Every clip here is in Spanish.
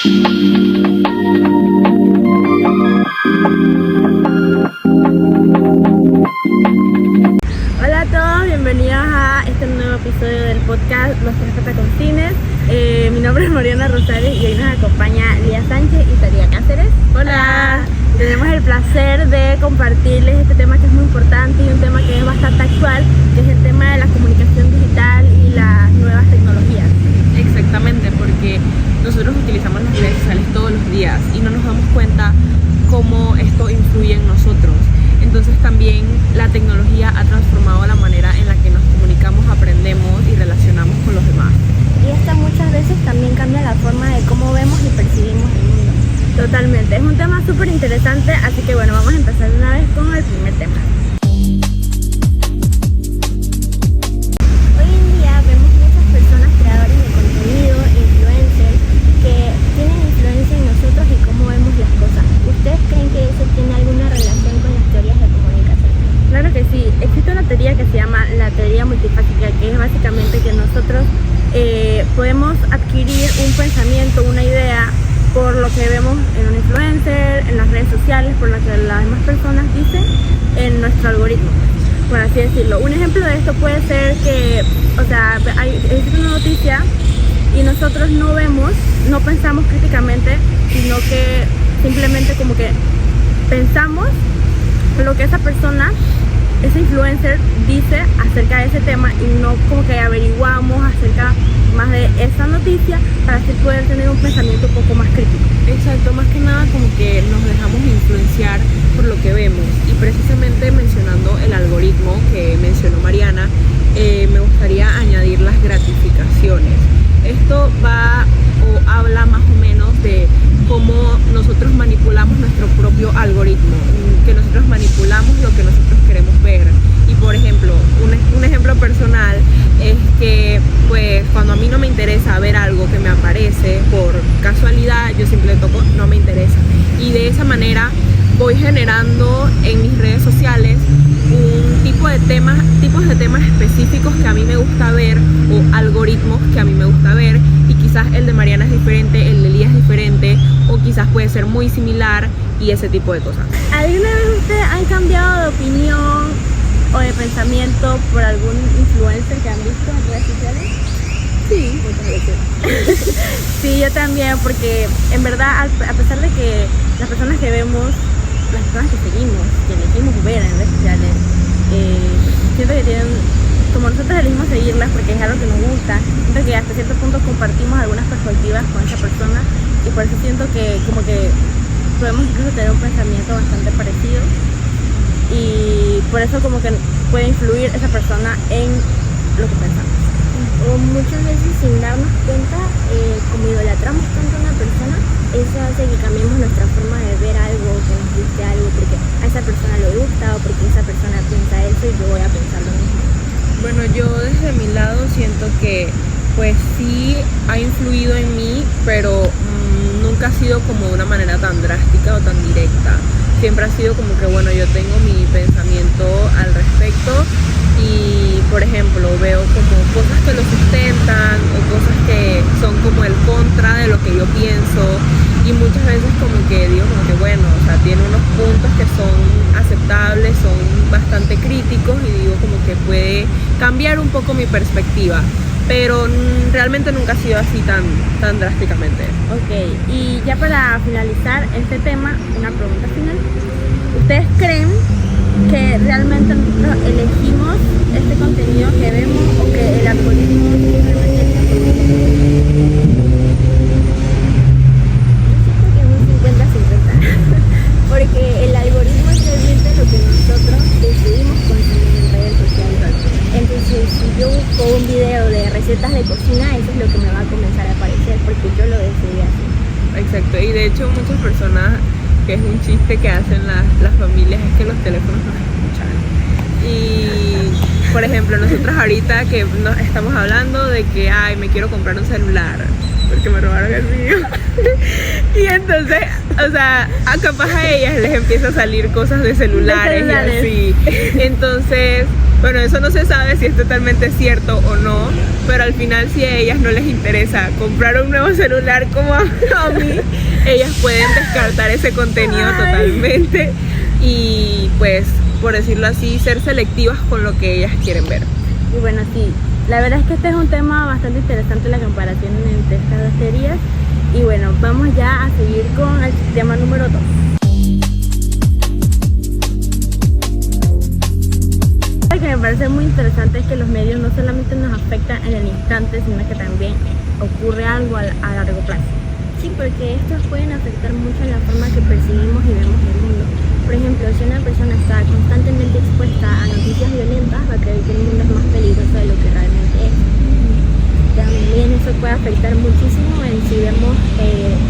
Hola a todos, bienvenidos a este nuevo episodio del podcast Los Tres Cata con Cines. Mi nombre es Mariana Rosales y hoy nos acompaña Lía Sánchez y Taría Cáceres. Hola. Tenemos el placer de compartirles este tema que es muy importante y un tema que es bastante actual, que es el tema de la comunicación digital y las nuevas tecnologías. Exactamente, porque nosotros utilizamos las redes sociales todos los días y no nos damos cuenta cómo esto influye en nosotros. Entonces también la tecnología ha transformado la manera en la que nos comunicamos, aprendemos y relacionamos con los demás. Y esta muchas veces también cambia la forma de cómo vemos y percibimos el mundo. Totalmente, es un tema súper interesante, así que bueno, vamos a empezar de una vez con el primer tema. Hoy en día vemos muchas personas creadores de contenido, influencers, que tienen influencia en nosotros y cómo vemos las cosas. ¿Ustedes creen que eso tiene alguna relación con las teorías de comunicación? Claro que sí, existe una teoría que se llama la teoría multifáctica, que es básicamente que nosotros podemos adquirir un pensamiento, una idea, por lo que vemos en un influencer, en las redes sociales, por lo que las demás personas dicen en nuestro algoritmo, por así decirlo. Un ejemplo de esto puede ser que, existe una noticia y nosotros no vemos, no pensamos críticamente, sino que simplemente como que pensamos lo que esa persona, ese influencer dice acerca de ese tema y no como que averiguamos acerca más de esa noticia para así poder tener un pensamiento un poco más crítico. Exacto, más que nada como que nos dejamos influenciar por lo que vemos. Y precisamente mencionando el algoritmo que mencionó Mariana, me gustaría añadir las gratificaciones. Esto va o habla más o menos de cómo nosotros manipulamos nuestro propio algoritmo, que nosotros manipulamos lo que nosotros queremos ver. Y por ejemplo, un ejemplo personal es que pues cuando a mí no me interesa ver algo que me aparece por casualidad, yo siempre toco no me interesa. Y de esa manera voy generando en mis redes sociales un tipos de temas específicos que a mí me gusta ver, o algoritmos que a mí me gusta ver, y quizás el de Mariana es diferente, el de Lía es diferente, o quizás puede ser muy similar, y ese tipo de cosas. ¿Alguna vez ustedes han cambiado de opinión o de pensamiento por algún influencer que han visto en redes sociales? Sí, muchas veces. Sí, yo también, porque en verdad, a pesar de que las personas que vemos, las personas que seguimos, que elegimos ver en redes sociales, siento que tienen, como nosotros elegimos seguirlas porque es algo que nos gusta, siento que hasta cierto punto compartimos algunas perspectivas con esa persona y por eso siento que como que podemos incluso tener un pensamiento bastante parecido y por eso como que puede influir esa persona en lo que pensamos. O muchas veces sin darnos cuenta, como idolatramos tanto a una persona, eso hace que cambiemos nuestra forma de ver algo, que nos guste algo, porque a esa persona le gusta o porque esa persona piensa eso y yo voy a pensar lo mismo. Bueno, yo desde mi lado siento que pues sí ha influido en mí, pero nunca ha sido como de una manera tan drástica o tan directa. Siempre ha sido como que bueno, yo tengo mi pensamiento al respecto y por ejemplo veo como cosas que lo sustentan o cosas que son como el contra de lo que yo pienso y muchas veces como que digo como que bueno, o sea, tiene unos puntos que son aceptables, son bastante críticos y digo como que puede cambiar un poco mi perspectiva, pero realmente nunca ha sido así tan drásticamente. Ok, y ya para finalizar este tema, una pregunta final. ¿Ustedes creen que realmente nosotros elegimos este contenido que vemos o que el algoritmo simplemente está por Yo siento que es un 50-50 porque el algoritmo es realmente lo que nosotros decidimos consumir en redes sociales. Entonces, si yo busco un video de recetas de cocina, eso es lo que me va a comenzar a aparecer porque yo lo decidí así. Exacto, y de hecho muchas personas, que es un chiste que hacen las familias, es que los teléfonos nos escuchan. Y por ejemplo, nosotros ahorita que nos estamos hablando de que me quiero comprar un celular porque me robaron el mío. Y entonces, o sea, capaz a ellas les empieza a salir cosas de celulares y así. Entonces Bueno, eso no se sabe si es totalmente cierto o no, pero al final si a ellas no les interesa comprar un nuevo celular como a mí, ellas pueden descartar ese contenido totalmente y pues, por decirlo así, ser selectivas con lo que ellas quieren ver. Y bueno, sí, la verdad es que este es un tema bastante interesante, la comparación entre estas dos teorías. Y bueno, vamos ya a seguir con el tema número 2. Lo que me parece muy interesante es que los medios no solamente nos afectan en el instante, sino que también ocurre algo a largo plazo. Sí, porque estos pueden afectar mucho en la forma que percibimos y vemos el mundo. Por ejemplo, si una persona está constantemente expuesta a noticias violentas, va a creer que el mundo es más peligroso de lo que realmente es. También eso puede afectar muchísimo en si vemos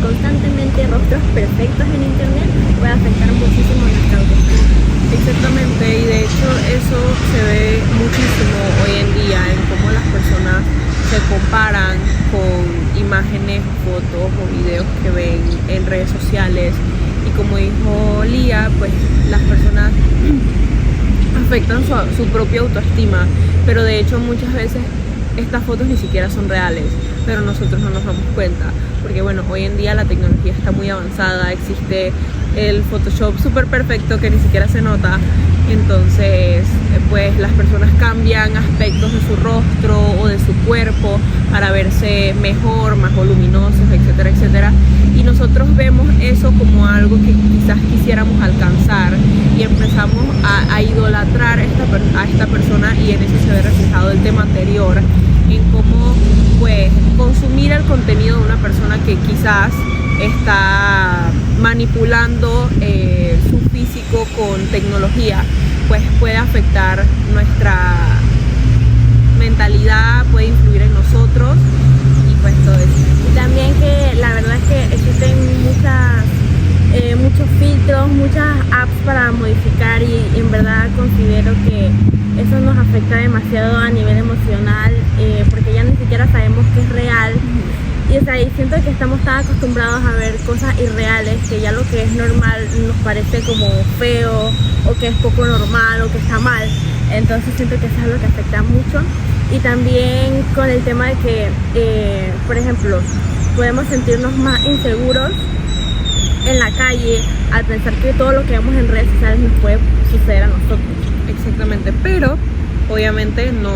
constantemente rostros perfectos en internet, puede afectar muchísimo nuestra autoestima. Exactamente, y de hecho eso se ve muchísimo hoy en día en cómo las personas se comparan con imágenes, fotos o videos que ven en redes sociales, y como dijo Lía, pues las personas afectan su propia autoestima, pero de hecho muchas veces estas fotos ni siquiera son reales, pero nosotros no nos damos cuenta, porque bueno, hoy en día la tecnología está muy avanzada, existe el Photoshop súper perfecto que ni siquiera se nota, entonces pues las personas cambian aspectos de su rostro o de su cuerpo para verse mejor, más voluminosos, etcétera, etcétera, y nosotros vemos eso como algo que quizás quisiéramos alcanzar y empezamos a idolatrar a esta persona, y en eso se ve reflejado el tema anterior, en cómo pues consumir el contenido de una persona que quizás está manipulando su físico con tecnología, pues puede afectar nuestra mentalidad, puede influir en nosotros y pues todo eso. Y también que la verdad es que existen muchos filtros, muchas apps para modificar, y en verdad considero que eso nos afecta demasiado a nivel emocional, porque ya ni siquiera sabemos qué es real. Y, o sea, y siento que estamos tan acostumbrados a ver cosas irreales que ya lo que es normal nos parece como feo, o que es poco normal, o que está mal. Entonces siento que eso es lo que afecta mucho. Y también con el tema de que, por ejemplo, podemos sentirnos más inseguros en la calle al pensar que todo lo que vemos en redes sociales nos puede suceder a nosotros. Exactamente, pero obviamente no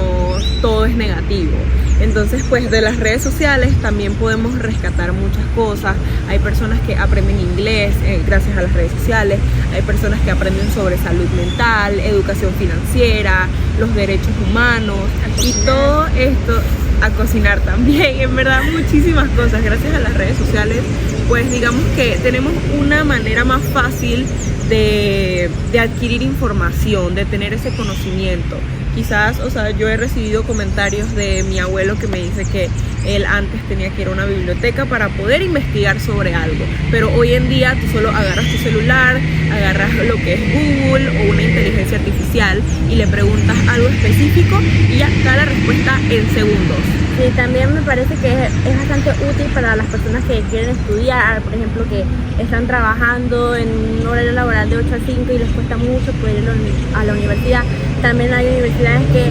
todo es negativo. Entonces pues de las redes sociales también podemos rescatar muchas cosas. Hay personas que aprenden inglés gracias a las redes sociales, hay personas que aprenden sobre salud mental, educación financiera, los derechos humanos y todo esto, a cocinar también, en verdad muchísimas cosas. Gracias a las redes sociales pues digamos que tenemos una manera más fácil de adquirir información, de tener ese conocimiento. Quizás, o sea, yo he recibido comentarios de mi abuelo que me dice que él antes tenía que ir a una biblioteca para poder investigar sobre algo, pero hoy en día tú solo agarras tu celular, agarras lo que es Google o una inteligencia artificial y le preguntas algo específico y ya da la respuesta en segundos. Sí, también me parece que es bastante útil para las personas que quieren estudiar, por ejemplo, que están trabajando en un horario laboral de 8 a 5 y les cuesta mucho poder ir a la universidad. También hay universidades que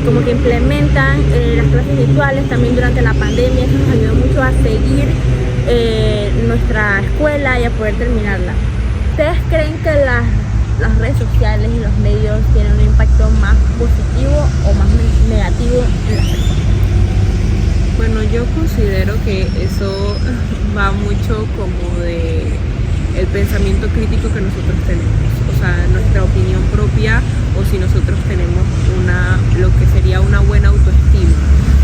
como que implementan las clases virtuales también durante la pandemia. Eso nos ayudó mucho a seguir nuestra escuela y a poder terminarla. ¿Ustedes creen que las redes sociales y los medios tienen un impacto más positivo o más negativo en las personas? Bueno, yo considero que eso va mucho como de el pensamiento crítico que nosotros tenemos, o sea, nuestra opinión propia, o si nosotros tenemos lo que sería una buena autoestima,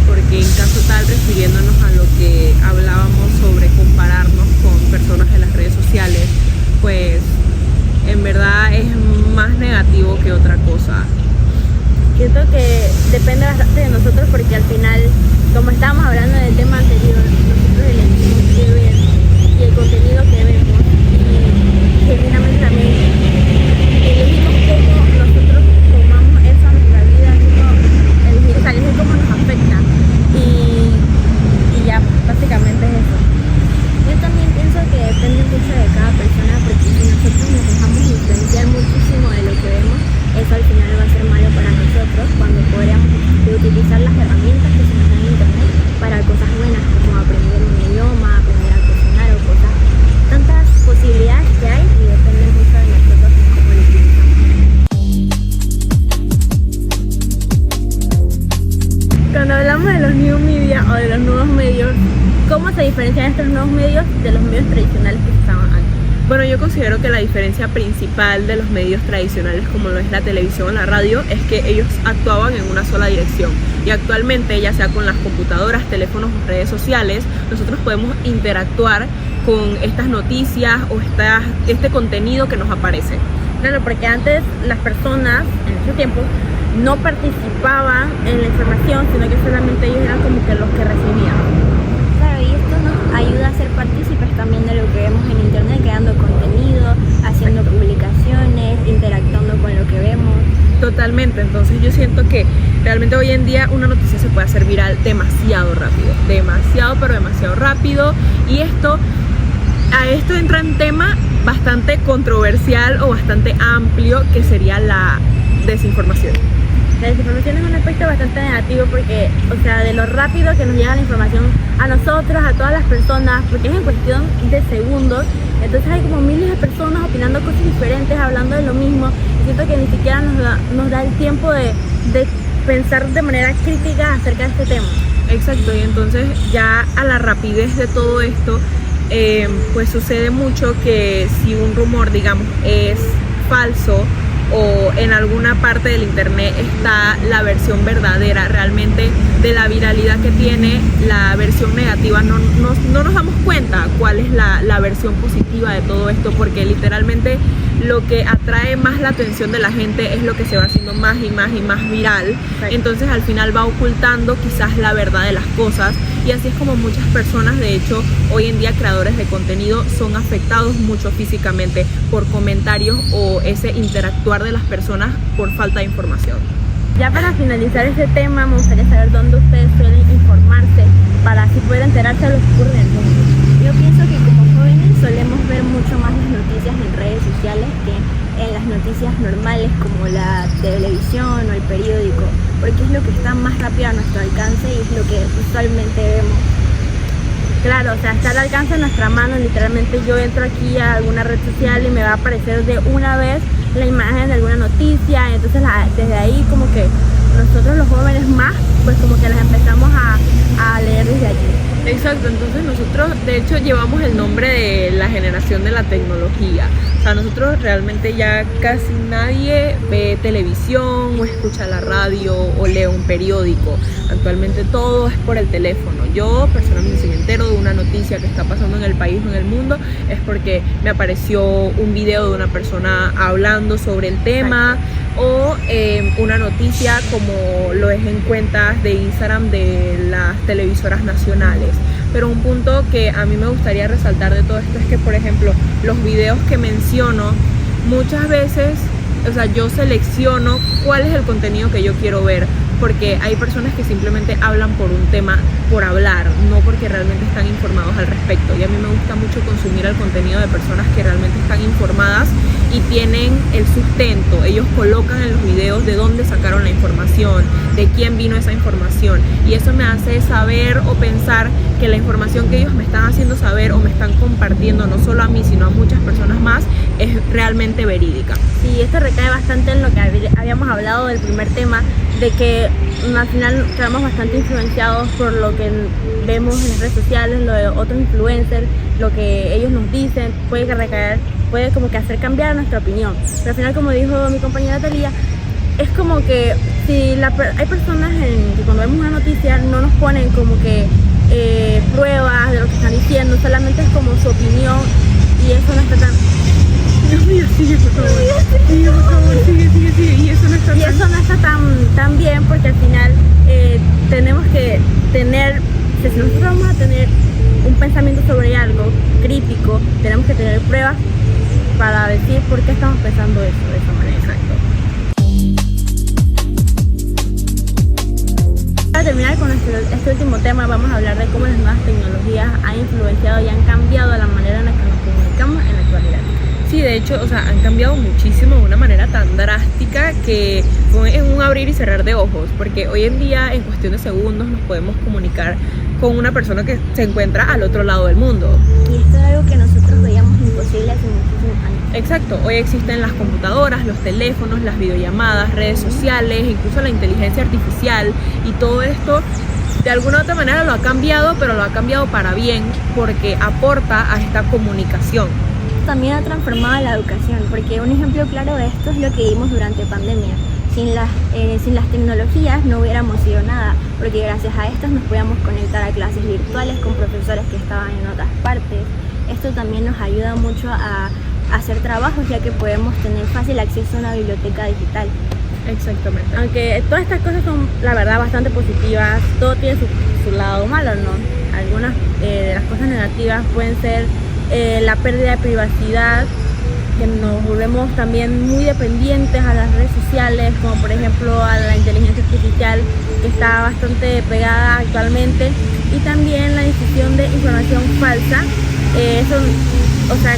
porque en caso tal, refiriéndonos a lo que hablábamos sobre compararnos con personas de las redes sociales, pues en verdad es más negativo que otra cosa. Siento que depende bastante de nosotros, porque al final, como estábamos hablando del tema anterior, nosotros elegimos qué ver y el contenido que vemos, y genuinamente también elegimos cómo nosotros tomamos eso a nuestra vida, elegir cómo nos afecta, y ya básicamente es eso. nuevos medios de los medios tradicionales que estaban antes? Bueno, yo considero que la diferencia principal de los medios tradicionales como lo es la televisión o la radio es que ellos actuaban en una sola dirección, y actualmente, ya sea con las computadoras, teléfonos o redes sociales, nosotros podemos interactuar con estas noticias o este contenido que nos aparece. Claro, porque antes las personas en ese tiempo no participaban en la información, sino que solamente ellos eran como que los que recibían. Claro, y esto nos ayuda a ser partícipes también de lo que vemos en internet, creando contenido, haciendo publicaciones, interactuando con lo que vemos. Totalmente, entonces yo siento que realmente hoy en día una noticia se puede hacer viral demasiado rápido, pero demasiado rápido, y a esto entra en tema bastante controversial o bastante amplio, que sería la desinformación. La desinformación es un aspecto bastante negativo porque, o sea, de lo rápido que nos llega la información a nosotros, a todas las personas, porque es en cuestión de segundos, entonces hay como miles de personas opinando cosas diferentes, hablando de lo mismo, y siento que ni siquiera nos da el tiempo de pensar de manera crítica acerca de este tema. Exacto, y entonces ya a la rapidez de todo esto, pues sucede mucho que si un rumor, digamos, es falso, o en alguna parte del internet está la versión verdadera realmente de la viralidad que tiene, la versión negativa, no nos damos cuenta cuál es la versión positiva de todo esto, porque literalmente lo que atrae más la atención de la gente es lo que se va haciendo más y más y más viral. Entonces al final va ocultando quizás la verdad de las cosas, y así es como muchas personas, de hecho hoy en día creadores de contenido, son afectados mucho físicamente por comentarios o ese interactuar de las personas por falta de información. Ya para finalizar este tema, me gustaría saber dónde ustedes suelen informarse para así poder enterarse de lo que ocurre en el mundo. Yo pienso que como jóvenes solemos ver mucho más las noticias en redes sociales que en las noticias normales como la televisión o el periódico, porque es lo que está más rápido a nuestro alcance y es lo que usualmente vemos. Claro, o sea, está al alcance de nuestra mano, literalmente yo entro aquí a alguna red social y me va a aparecer de una vez la imagen de alguna noticia, entonces desde ahí como que nosotros los jóvenes más, pues como que las empezamos a leer desde allí. Exacto, entonces nosotros de hecho llevamos el nombre de la generación de la tecnología. O sea, nosotros realmente ya casi nadie ve televisión o escucha la radio o lee un periódico. Actualmente todo es por el teléfono. Yo personalmente, si me entero de una noticia que está pasando en el país o en el mundo, es porque me apareció un video de una persona hablando sobre el tema. O una noticia como lo es en cuentas de Instagram de las televisoras nacionales. Pero un punto que a mí me gustaría resaltar de todo esto es que, por ejemplo, los videos que menciono, muchas veces, o sea, yo selecciono cuál es el contenido que yo quiero ver, porque hay personas que simplemente hablan por un tema, por hablar, no porque realmente están informados al respecto. Y a mí me gusta mucho consumir el contenido de personas que realmente están informadas y tienen el sustento. Ellos colocan en los videos de dónde sacaron la información, de quién vino esa información, y eso me hace saber o pensar que la información que ellos me están haciendo saber o me están compartiendo, no solo a mí sino a muchas personas más, es realmente verídica. Sí, esto recae bastante en lo que habíamos hablado del primer tema, de que al final quedamos bastante influenciados por lo que vemos en las redes sociales, lo de otros influencers, lo que ellos nos dicen, puede como que hacer cambiar nuestra opinión. Pero al final, como dijo mi compañera Talía, es como que si hay personas que cuando vemos una noticia no nos ponen como que pruebas de lo que están diciendo, solamente es como su opinión, y eso no está tan... Dios mío, sigue por favor. Sigue por favor, sigue. Y eso no está tan bien, porque al final tenemos que tener, si nosotros vamos a tener un pensamiento sobre algo crítico, tenemos que tener pruebas para decir por qué estamos pensando eso de esa manera. Exacto. Para terminar con este último tema, vamos a hablar de cómo las nuevas tecnologías han influenciado y han cambiado la manera en la que nos comunicamos en la actualidad. Sí, de hecho, o sea, han cambiado muchísimo de una manera tan drástica que es un abrir y cerrar de ojos, porque hoy en día en cuestión de segundos nos podemos comunicar con una persona que se encuentra al otro lado del mundo. Y esto es algo que nosotros veíamos imposible hace muchísimos años. Exacto, hoy existen las computadoras, los teléfonos, las videollamadas, redes sociales, incluso la inteligencia artificial, y todo esto de alguna u otra manera lo ha cambiado, pero lo ha cambiado para bien porque aporta a esta comunicación. También ha transformado la educación, porque un ejemplo claro de esto es lo que vimos durante pandemia. Sin las tecnologías no hubiéramos sido nada, porque gracias a estas nos podíamos conectar a clases virtuales con profesores que estaban en otras partes. Esto también nos ayuda mucho a hacer trabajos, ya que podemos tener fácil acceso a una biblioteca digital. Exactamente. Aunque todas estas cosas son, la verdad, bastante positivas, todo tiene su lado malo, ¿no? Algunas de las cosas negativas pueden ser la pérdida de privacidad, que nos volvemos también muy dependientes a las redes sociales, como por ejemplo a la inteligencia artificial, que está bastante pegada actualmente, y también la difusión de información falsa.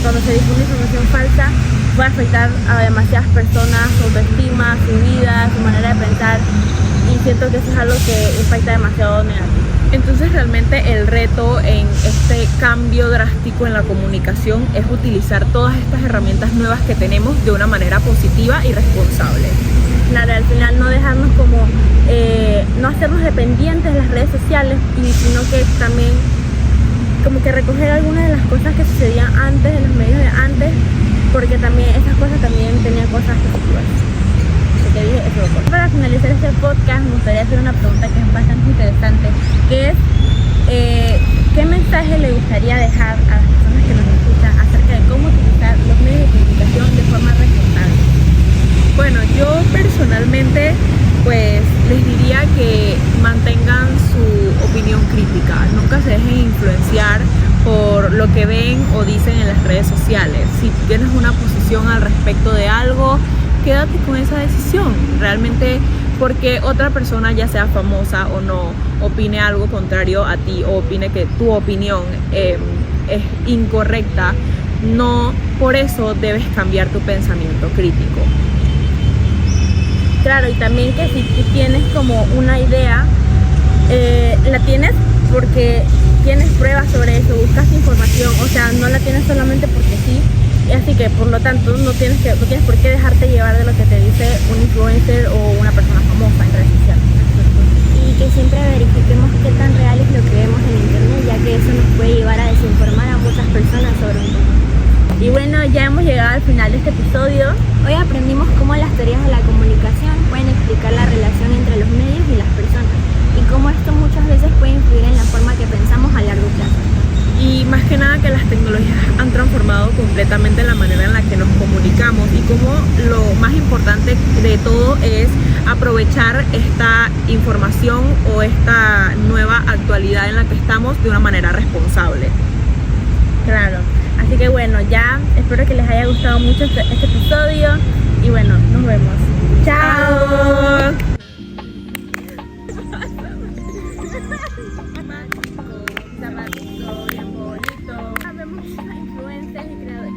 Cuando se difunde información falsa puede afectar a demasiadas personas, su autoestima, su vida, su manera de pensar, y siento que eso es algo que impacta demasiado negativo. Entonces realmente el reto en este cambio drástico en la comunicación es utilizar todas estas herramientas nuevas que tenemos de una manera positiva y responsable. Claro, al final no dejarnos no hacernos dependientes de las redes sociales, sino que también como que recoger algunas de las cosas que sucedían antes, en los medios de antes, porque también esas cosas también tenían cosas positivas. Así que dije eso. Para finalizar este podcast me gustaría hacer una pregunta que es bastante interesante, que es ¿qué mensaje le gustaría dejar a las personas que nos escuchan acerca de cómo utilizar los medios de comunicación de forma responsable? Bueno, yo personalmente pues les diría que mantengan su opinión crítica, nunca se dejen influenciar por lo que ven o dicen en las redes sociales. Si tienes una posición al respecto de algo, quédate con esa decisión. Realmente porque otra persona, ya sea famosa o no, opine algo contrario a ti o opine que tu opinión es incorrecta, no por eso debes cambiar tu pensamiento crítico. Claro, y también que si tú tienes como una idea, la tienes porque tienes pruebas sobre eso, buscaste información, o sea, no la tienes solamente porque sí, y así que por lo tanto no tienes por qué dejarte llevar de lo que te dice un influencer o una persona famosa en redes sociales. Y que siempre verifiquemos qué tan real es lo que vemos en internet, ya que eso nos puede llevar a desinformar a muchas personas sobre un tema. Y bueno, ya hemos llegado al final de este episodio. Hoy aprendimos cómo las teorías de la comunicación pueden explicar la relación entre los medios y las personas, y cómo esto muchas veces puede influir en la forma que pensamos a largo plazo. Y más que nada que las tecnologías han transformado completamente la manera en la que nos comunicamos, y como lo más importante de todo es aprovechar esta información o esta nueva actualidad en la que estamos de una manera responsable. Claro, así que bueno, ya espero que les haya gustado mucho este episodio, y bueno, nos vemos. ¡Chao! Habemos influencers y creadores.